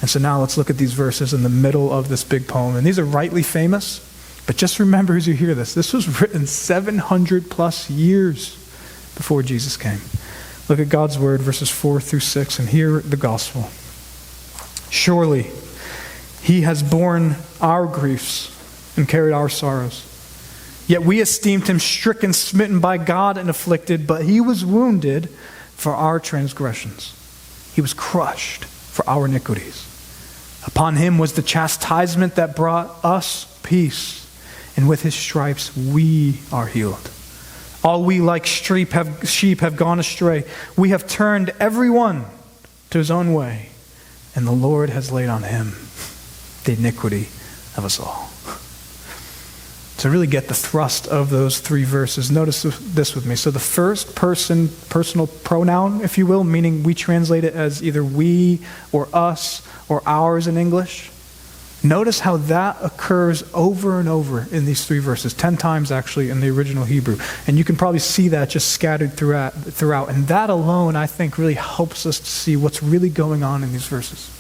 And so now let's look at these verses in the middle of this big poem. And these are rightly famous, but just remember as you hear this, this was written 700 plus years before Jesus came. Look at God's word, verses 4 through 6, and hear the gospel. Surely he has borne our griefs and carried our sorrows. Yet we esteemed him stricken, smitten by God, and afflicted, but he was wounded for our transgressions. He was crushed for our iniquities. Upon him was the chastisement that brought us peace, and with his stripes we are healed. All we like sheep have gone astray. We have turned every one to his own way, and the Lord has laid on him the iniquity of us all. To really get the thrust of those three verses, notice this with me. So the first person, personal pronoun, if you will, meaning we translate it as either we or us or ours in English. Notice how that occurs over and over in these three verses, 10 times actually in the original Hebrew. And you can probably see that just scattered throughout. And that alone, I think, really helps us to see what's really going on in these verses.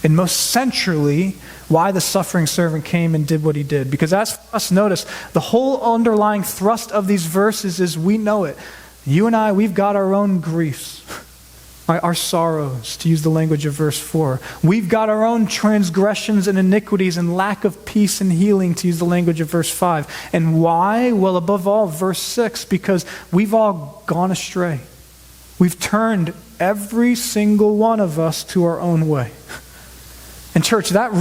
And most centrally, why the suffering servant came and did what he did. Because as for us, notice, the whole underlying thrust of these verses is we know it. You and I, we've got our own griefs, our sorrows, to use the language of verse 4. We've got our own transgressions and iniquities and lack of peace and healing, to use the language of verse 5. And why? Well, above all, verse 6, because we've all gone astray. We've turned every single one of us to our own way. And church, that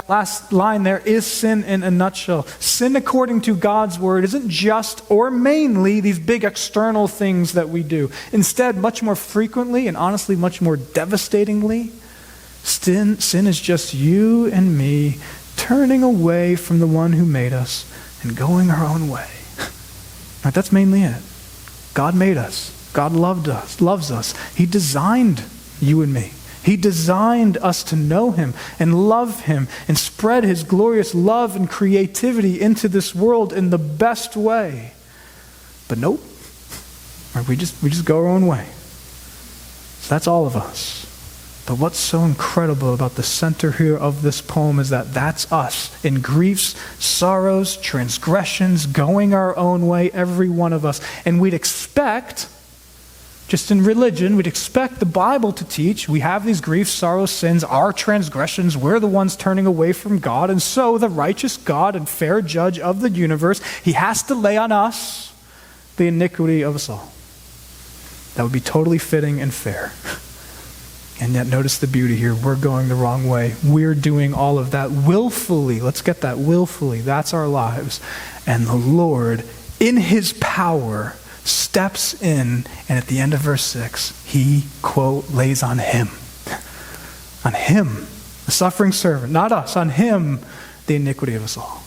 last line there is sin in a nutshell. Sin, according to God's word, isn't just or mainly these big external things that we do. Instead, much more frequently and honestly much more devastatingly, sin is just you and me turning away from the one who made us and going our own way. Right, that's mainly it. God made us. God loves us. He designed you and me. He designed us to know him and love him and spread his glorious love and creativity into this world in the best way. But nope. We just go our own way. So that's all of us. But what's so incredible about the center here of this poem is that that's us. In griefs, sorrows, transgressions, going our own way, every one of us. And we'd expect, just in religion, we'd expect the Bible to teach we have these griefs, sorrows, sins, our transgressions. We're the ones turning away from God. And so the righteous God and fair judge of the universe, he has to lay on us the iniquity of us all. That would be totally fitting and fair. And yet notice the beauty here. We're going the wrong way. We're doing all of that willfully. Let's get that willfully. That's our lives. And the Lord, in his power, steps in, and at the end of verse 6, he, quote, lays on him, the suffering servant, not us, on him, the iniquity of us all.